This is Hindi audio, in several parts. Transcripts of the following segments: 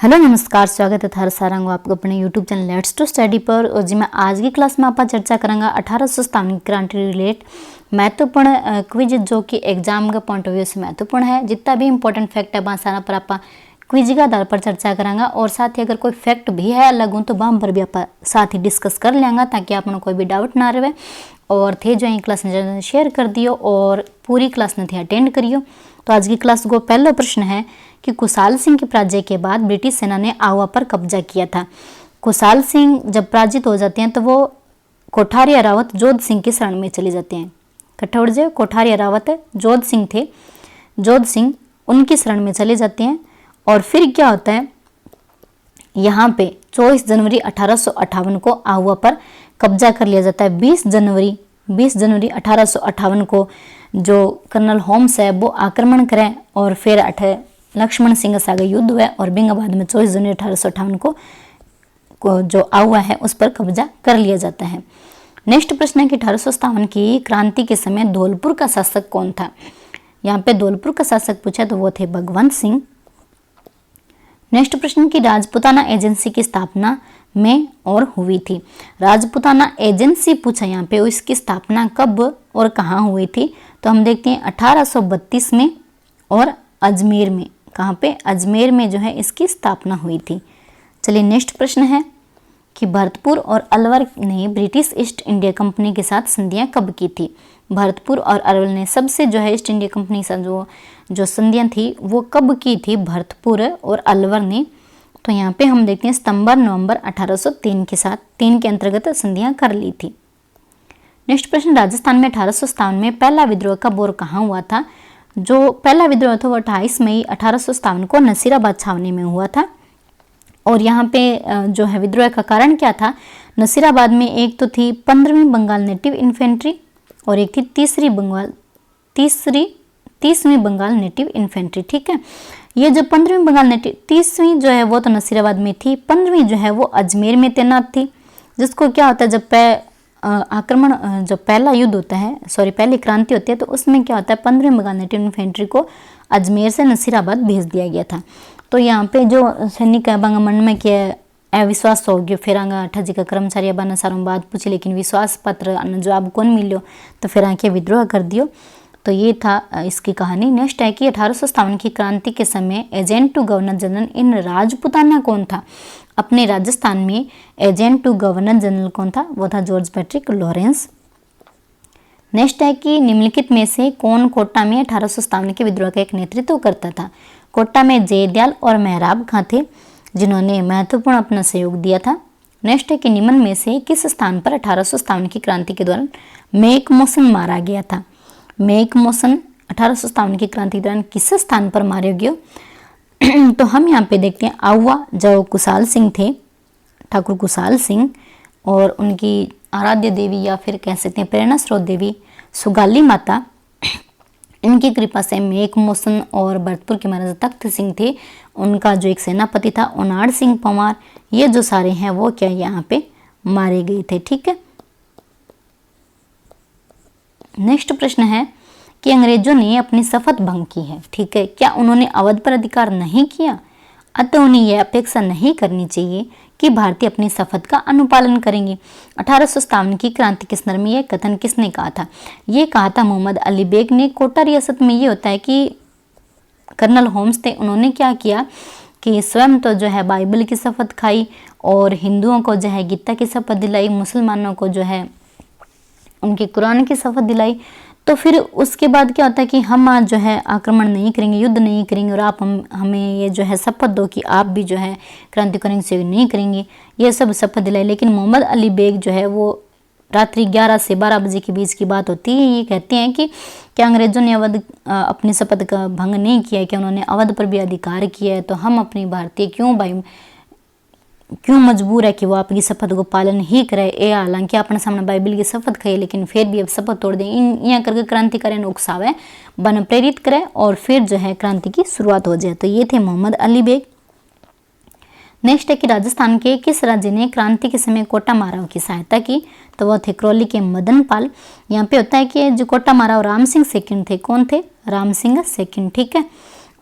हेलो नमस्कार, स्वागत है थारा सारंग आपको अपने YouTube channel let's to study पर। और जी मैं आज की क्लास में आप चर्चा करेंगे 1857 की क्रांति रिलेट महत्वपूर्ण क्विज जो कि एग्जाम के पॉइंट ऑफ व्यू से महत्वपूर्ण है। जितना भी इंपॉर्टेंट फैक्ट है वहाँ सारा पर आप क्विज के आधार पर चर्चा करेंगे और साथ ही अगर कोई फैक्ट भी है अलग तो वहाँ पर भी आप साथ ही डिस्कस कर लेंगे ताकि आप कोई भी डाउट ना रहे। और थे जो क्लास ने शेयर कर दियो और पूरी क्लास ने थे अटेंड करियो। तो आज की क्लास को पहला प्रश्न है कि कुशाल सिंह के पराजय के बाद ब्रिटिश सेना ने आवा पर कब्जा किया था। कुशाल सिंह जब पराजित हो जाते हैं तो वो कोठारी रावत जोध सिंह की शरण में चले जाते हैं। कठौड़ जो कोठारी रावत जोध सिंह थे, जोध सिंह उनकी शरण में चले जाते हैं। और फिर क्या होता है, यहाँ पे 24 जनवरी 1858 को आहुआ पर कब्जा कर लिया जाता है। 20 जनवरी 1858 को जो कर्नल होम्स है वो आक्रमण करें और फिर लक्ष्मण सिंह से आगे युद्ध हुआ और बिंगाबाद में 24 जनवरी 1858 को जो आहुआ है उस पर कब्जा कर लिया जाता है। नेक्स्ट प्रश्न है कि 1857 की क्रांति के समय धौलपुर का शासक कौन था। यहाँ पे धौलपुर का शासक पूछा तो वो थे भगवंत सिंह। नेक्स्ट प्रश्न की राजपूताना एजेंसी की स्थापना में और हुई थी। राजपूताना एजेंसी पूछा यहाँ पे, इसकी स्थापना कब और कहाँ हुई थी। तो हम देखते हैं 1832 में और अजमेर में। कहाँ पे? अजमेर में जो है इसकी स्थापना हुई थी। चलिए नेक्स्ट प्रश्न है कि भरतपुर और अलवर ने ब्रिटिश ईस्ट इंडिया कंपनी के साथ संधियां कब की थी। भरतपुर और अलवर ने सबसे जो है ईस्ट इंडिया कंपनी के साथ जो संधियां थी वो कब की थी, भरतपुर और अलवर ने। तो यहाँ पे हम देखते हैं सितंबर नवंबर 1803 के साथ 3 के अंतर्गत संधियां कर ली थी। नेक्स्ट प्रश्न, राजस्थान में 1857 में पहला विद्रोह कब और कहाँ हुआ था। जो पहला विद्रोह था वो 28 मई 1857 को नसीराबाद छावनी में हुआ था। और यहाँ पे जो है विद्रोह का कारण क्या था, नसीराबाद में एक तो थी 15वीं बंगाल नेटिव इन्फेंट्री और एक थी 30वीं बंगाल नेटिव इन्फेंट्री। ठीक है, ये जो 15वीं बंगाल नेटिव, 30वीं जो है वो तो नसीराबाद में थी, 15वीं जो है वो अजमेर में तैनात थी। जिसको क्या होता है, जब आक्रमण जो पहला युद्ध होता है, पहली क्रांति होती है तो उसमें क्या होता है 15वीं बंगाल नेटिव इन्फेंट्री को अजमेर से नसीराबाद भेज दिया गया था। तो यहाँ पे जो सैनिक मन में किया अविश्वास हो गया, फिर आगे अठाजी का कर्मचारी बना सारों बात पूछी लेकिन विश्वास पत्र जवाब कौन मिलो तो फिर आके विद्रोह कर दियो। तो ये था इसकी कहानी। नेक्स्ट है कि 1857 की क्रांति के समय agent to governor general in Rajputana कौन था। अपने राजस्थान में एजेंट टू गवर्नर जनरल कौन था, वो था जॉर्ज पैट्रिक लॉरेंस। नेक्स्ट है कि निम्नलिखित में से कौन कोटा में 1857 के विद्रोह का एक नेतृत्व करता था। कोटा में जयदयाल और मेहराब खां थे जिन्होंने महत्वपूर्ण अपना सहयोग दिया था। नेक्स्ट है कि निम्न में से किस स्थान पर 1857 की क्रांति के दौरान मैकमोसन मारा गया था। मैकमोसन 1857 की क्रांति के दौरान किस स्थान पर मारे गए। तो हम यहाँ पे देखते हैं आहुआ जो कुशाल सिंह थे, ठाकुर कुशाल सिंह, और उनकी आराध्य देवी या फिर कह सकते हैं प्रेरणा स्रोत देवी सुगाली माता, इनकी कृपा से मैकमोसन और भरतपुर के महाराजा तख्त सिंह थे, उनका जो एक सेनापति था ओनाड़ सिंह पंवार, ये जो सारे हैं वो क्या यहाँ पे मारे गए थे। ठीक है, नेक्स्ट प्रश्न है कि अंग्रेजों ने अपनी शपथ भंग की है। ठीक है, क्या उन्होंने अवध पर अधिकार नहीं किया, अतः उन्हें यह अपेक्षा नहीं करनी चाहिए कि भारतीय अपनी शपथ का अनुपालन करेंगे। 1857 की क्रांति के संदर्भ में यह कथन किसने कहा था। ये कहा था मोहम्मद अली बेग ने। कोटा रियासत में ये होता है कि कर्नल होम्स थे, उन्होंने क्या किया कि स्वयं तो जो है बाइबल की शपथ खाई और हिंदुओं को जो है गीता की शपथ दिलाई, मुसलमानों को जो है उनकी कुरान की शपथ दिलाई। तो फिर उसके बाद क्या होता है कि हम आज जो है आक्रमण नहीं करेंगे, युद्ध नहीं करेंगे और आप हमें ये जो है शपथ दो कि आप भी जो है क्रांति करेंगे से नहीं करेंगे, ये सब शपथ दिलाई। लेकिन मोहम्मद अली बेग जो है वो रात्रि 11 से 12 बजे के बीच की बात होती है, ये कहते हैं कि क्या अंग्रेजों ने अवध अपनी शपथ का भंग नहीं किया, कि उन्होंने अवध पर भी अधिकार किया है, तो हम अपनी भारतीय क्यों मजबूर है कि वो आपकी शपथ को पालन ही करे। ये हालांकि अपने सामने बाइबल की शपथ खाई लेकिन फिर भी अब शपथ तोड़ दें, यहाँ करके क्रांतिकारी ने उकसावे बन प्रेरित करे और फिर जो है क्रांति की शुरुआत हो जाए। तो ये थे मोहम्मद अली बेग। नेक्स्ट है कि राजस्थान के किस राज्य ने क्रांति के समय कोटा माराव की सहायता की। तो वो थे करौली के मदन पाल। यहाँ पे होता है कि जो कोटा माराव राम सिंह सेकंड थे, कौन थे, राम सिंह सेकंड। ठीक है,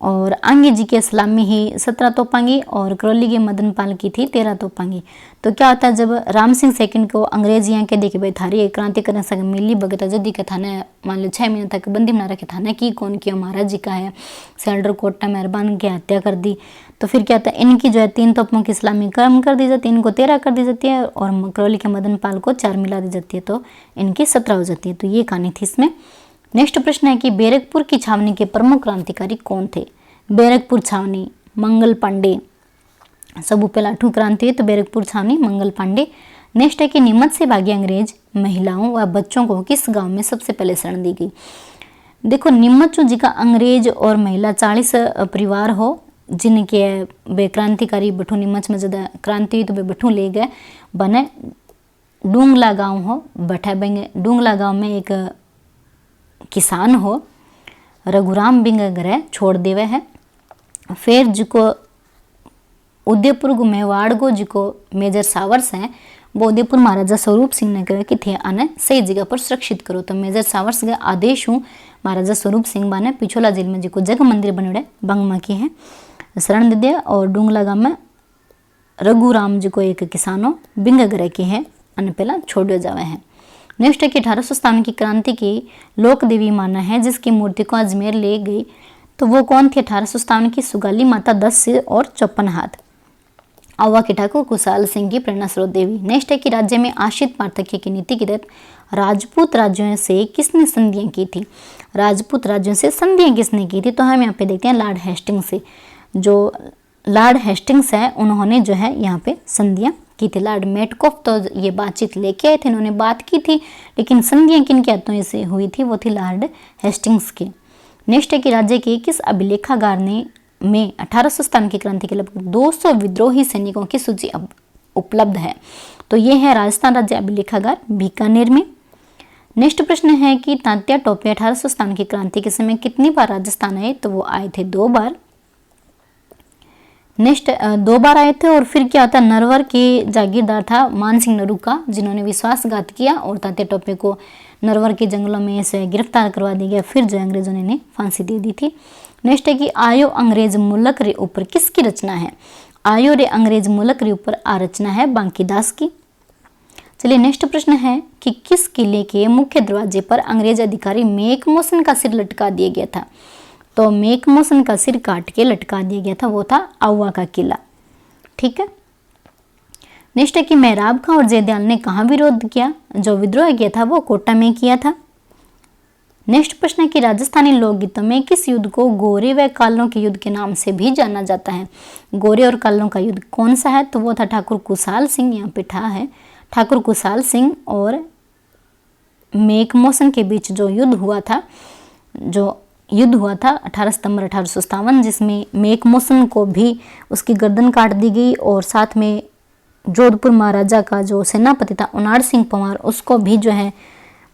और आंगी जी के सलामी ही 17 तोपांगी और करौली के मदन पाल की थी 13 तोपांगी। तो क्या होता है, जब राम सिंह सेकंड को अंग्रेज यहाँ के देखे भाई थारी क्रांति करने सके मिली भगत जदी के थाने मान लो 6 महीने तक बंदी बना रखे थाने की कौन किया महाराज जी का है सेल्डर कोटा मेहरबान की हत्या कर दी। तो फिर क्या होता है, इनकी जो है 3 तोपों की सलामी कम कर दी जाती है, इनको 13 कर दी जाती है और करौली के मदन पाल को 4 मिला दी जाती है, तो इनकी 17 हो जाती है। तो ये कहानी थी इसमें। नेक्स्ट प्रश्न है कि बैरकपुर की छावनी के प्रमुख क्रांतिकारी कौन थे। बैरकपुर छावनी मंगल पांडे, सब पहला 8वीं क्रांति है तो बैरकपुर छावनी मंगल पांडे। नेक्स्ट है कि नीमच से भागी अंग्रेज महिलाओं व बच्चों को किस गांव में सबसे पहले शरण दी गई। देखो नीमच जी का अंग्रेज और महिला 40 परिवार हो जिनके वे क्रांतिकारी बठू नीमच में ज्यादा क्रांति हुई तो वे बठू ले गए बने डूंगला गांव हो बठा बेंगे डूंगला गांव में एक किसान हो रघुराम बिंग ग्रह छोड़ देवे है। फिर जिको उदयपुर को मेवाड़ को जिको मेजर सावर्स हैं वो उदयपुर महाराजा स्वरूप सिंह ने कहा कि थे आने सही जगह पर सुरक्षित करो। तो मेजर सावर्स के आदेश हूँ महाराजा स्वरूप सिंह बाने पिछोला जेल में जिको जगह मंदिर बने बंगमा की है शरण दे दिया। और डूंगला गांव में रघुराम जी को एक किसानों बिंग ग्रह की है अन पहला छोड़ जावे है। नेक्स्ट है कि 1857 की क्रांति की लोक देवी माना है जिसकी मूर्ति को अजमेर ले गई। तो वो कौन थी 1857 की सुगाली माता 10 सिर और 54 हाथ। अव्वा की ठाकुर कुशाल सिंह की प्रेरणा स्रोत देवी। नेक्स्ट है कि राज्य में आश्रित पार्थक्य की नीति के तहत राजपूत राज्यों से किसने संधियां की थी। राजपूत राज्यों से संधियां किसने की थी, तो हम यहाँ पे देखते हैं लॉर्ड हेस्टिंग्स से। जो लॉर्ड हेस्टिंग्स है उन्होंने जो है यहाँ पे संधियां की थी। लॉर्ड मेटकॉफ तो ये बातचीत लेके आए थे, इन्होंने बात की थी, लेकिन संधियां किन के हाथों से हुई थी, वो थी लॉर्ड हेस्टिंग्स की। नेक्स्ट है कि राज्य के किस अभिलेखागार ने में 1857 की क्रांति के लगभग 200 विद्रोही सैनिकों की सूची अब उपलब्ध है। तो ये है राजस्थान राज्य अभिलेखागार बीकानेर में। नेक्स्ट प्रश्न है कि तात्या टोपे 1857 की क्रांति के समय कितनी बार राजस्थान आए, तो वो आए थे 2 बार। नेक्स्ट 2 बार आए थे। और फिर क्या होता है, नरवर के जागीरदार था मानसिंह नरूका जिन्होंने विश्वासघात किया और तात्या टोपे को नरवर के जंगलों में से गिरफ्तार करवा दिया गया। फिर जो अंग्रेजों ने फांसी दे दी थी। नेक्स्ट है कि आयो अंग्रेज मुल्क रे ऊपर किसकी रचना है। आयो रे अंग्रेज मुल्क रे ऊपर रचना है बांकीदास की। चलिए नेक्स्ट प्रश्न है कि किस किले के मुख्य दरवाजे पर अंग्रेज अधिकारी मेक मोशन का सिर लटका दिया गया था। तो मेक मोशन का सिर काट के लटका दिया गया था, वो था आउवा का किला। ठीक है। नेक्स्ट है कि मेहराब खां और जयदयाल ने कहाँ विरोध किया। जो विद्रोह किया था वो कोटा में किया था। नेक्स्ट प्रश्न है कि राजस्थानी लोकगीतों में किस युद्ध को गोरे व कालों के युद्ध के नाम से भी जाना जाता है। गोरे और कालों का युद्ध कौन सा है, तो वो था ठाकुर कुशाल सिंह, यहाँ पे ठा है ठाकुर कुशाल सिंह और मेक मोशन के बीच जो युद्ध हुआ था 18 सितंबर 1857, जिसमें मेक मोशन को भी उसकी गर्दन काट दी गई और साथ में जोधपुर महाराजा का जो सेनापति था उनाड़ सिंह पंवार उसको भी जो है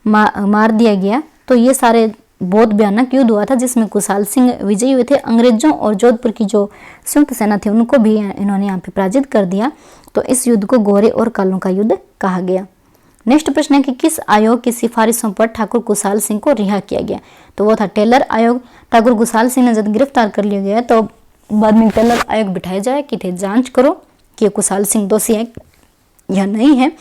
मार दिया गया। तो ये सारे बहुत भयानक युद्ध हुआ था जिसमें कुशाल सिंह विजयी हुए थे। अंग्रेजों और जोधपुर की जो संयुक्त सेना थी उनको भी इन्होंने यहाँ पे पराजित कर दिया। तो इस युद्ध को गोरे और कालों का युद्ध कहा गया। नेक्स्ट प्रश्न है कि किस आयोग की सिफारिशों पर ठाकुर कुशाल सिंह को रिहा किया गया। तो वो था टेलर आयोग। ठाकुर कुशाल सिंह ने जब गिरफ्तार कर लिया गया तो बाद में टेलर आयोग बिठाया जाए कि थे जांच करो कि कुशाल सिंह दोषी है या नहीं है।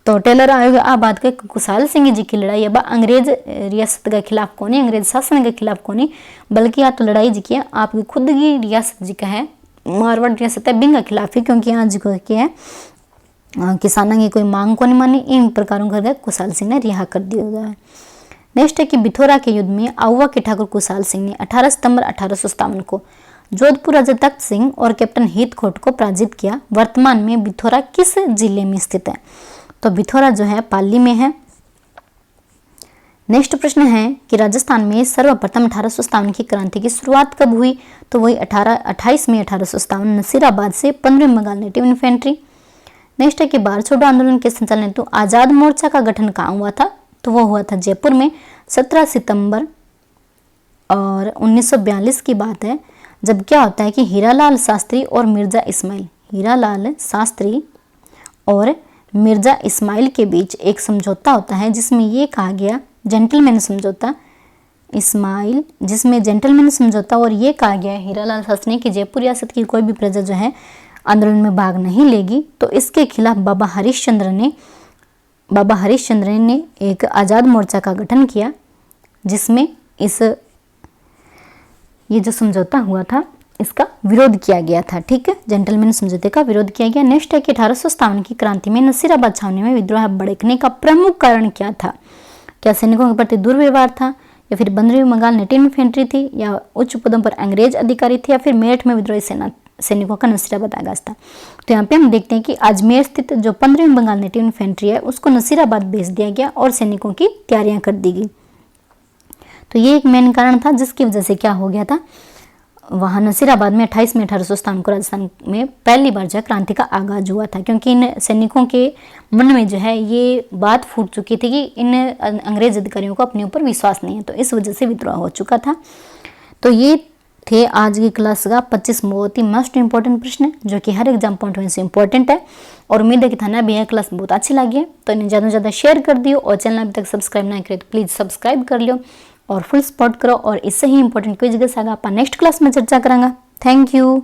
तो टेलर आयोग आ बात के कुशाल सिंह जी की लड़ाई अब अंग्रेज रियासत के खिलाफ कोनी, अंग्रेज शासन के खिलाफ कोनी, बल्कि या तो लड़ाई जी की आपकी खुद की रियासत जी का है, मारवाड़ रियासत है बिंग के खिलाफ ही, क्योंकि यहाँ जी को क्या है किसानों की कोई मांग को नहीं मानी। इन प्रकारों कर कुशाल सिंह ने रिहा कर दिया गया है। नेक्स्ट है कि बिथोरा के युद्ध में आउवा के ठाकुर कुशाल सिंह ने 18 सितंबर 1857 को जोधपुर राजा तख्त सिंह और कैप्टन हीथकोट को पराजित किया। वर्तमान में बिथोरा किस जिले में स्थित है, तो बिथोरा जो है पाली में है। नेक्स्ट प्रश्न है कि राजस्थान में सर्वप्रथम 1857 की क्रांति की शुरुआत कब हुई, तो वही 28 मई 1857 नसीराबाद से 15वीं बंगाल नेटिव इन्फेंट्री। नेक्स्ट है कि भारत छोड़ो आंदोलन के संचालन हेतु आजाद मोर्चा का गठन कहाँ हुआ था, तो वो हुआ था जयपुर में 17 सितंबर और 1942 की बात है। जब क्या होता है कि हीरालाल शास्त्री और मिर्जा इस्माइल के बीच एक समझौता होता है जिसमें ये कहा गया, जेंटलमैन समझौता, इस्माइल, जिसमें जेंटलमैन समझौता और ये कहा गया है हीरालाल शास्त्री कि जयपुर रियासत की कोई भी प्रजा जो है आंदोलन में भाग नहीं लेगी। तो इसके खिलाफ बाबा हरिश्चंद्र ने एक आज़ाद मोर्चा का गठन किया, जिसमें ये जो समझौता हुआ था इसका विरोध किया गया था। ठीक है, जेंटलमैन समझौते का विरोध किया गया। नेक्स्ट है कि 1857 की क्रांति में नसीराबाद छावनी में विद्रोह भड़कने का प्रमुख कारण क्या था? क्या सैनिकों के प्रति दुर्व्यवहार था, या फिर 15वीं बंगाल नेटिव इन्फेंट्री थी, या उच्च पदों पर अंग्रेज अधिकारी थे, या फिर मेरठ में विद्रोही सैनिकों का नसीराबाद आगाज था? तो यहाँ पे हम देखते हैं कि अजमेर स्थित जो 15वीं बंगाल नेटिव इन्फेंट्री है उसको नसीराबाद भेज दिया गया और सैनिकों की तैयारियां कर दी गई। तो ये एक मेन कारण था जिसकी वजह से क्या हो गया था, वहाँ नसीराबाद में 28 मई 1857 को राजस्थान में पहली बार जो क्रांति का आगाज हुआ था, क्योंकि इन सैनिकों के मन में जो है ये बात फूट चुकी थी कि इन अंग्रेज अधिकारियों को अपने ऊपर विश्वास नहीं है, तो इस वजह से विद्रोह हो चुका था। तो ये थे आज की क्लास का 25 बहुत ही मोस्ट इंपॉर्टेंट प्रश्न जो कि हर एग्जाम पॉइंट ऑफ से इंपॉर्टेंट है, और उम्मीद है कि थाना भी यह क्लास बहुत अच्छी लगी है। तो इन्हें ज़्यादा से ज़्यादा शेयर कर दियो, और चैनल अभी तक सब्सक्राइब ना करे तो प्लीज़ सब्सक्राइब कर लियो और फुल सपोर्ट करो। और इससे ही इंपॉर्टेंट क्विज के साथ आप नेक्स्ट क्लास में चर्चा करेंगे। Thank you.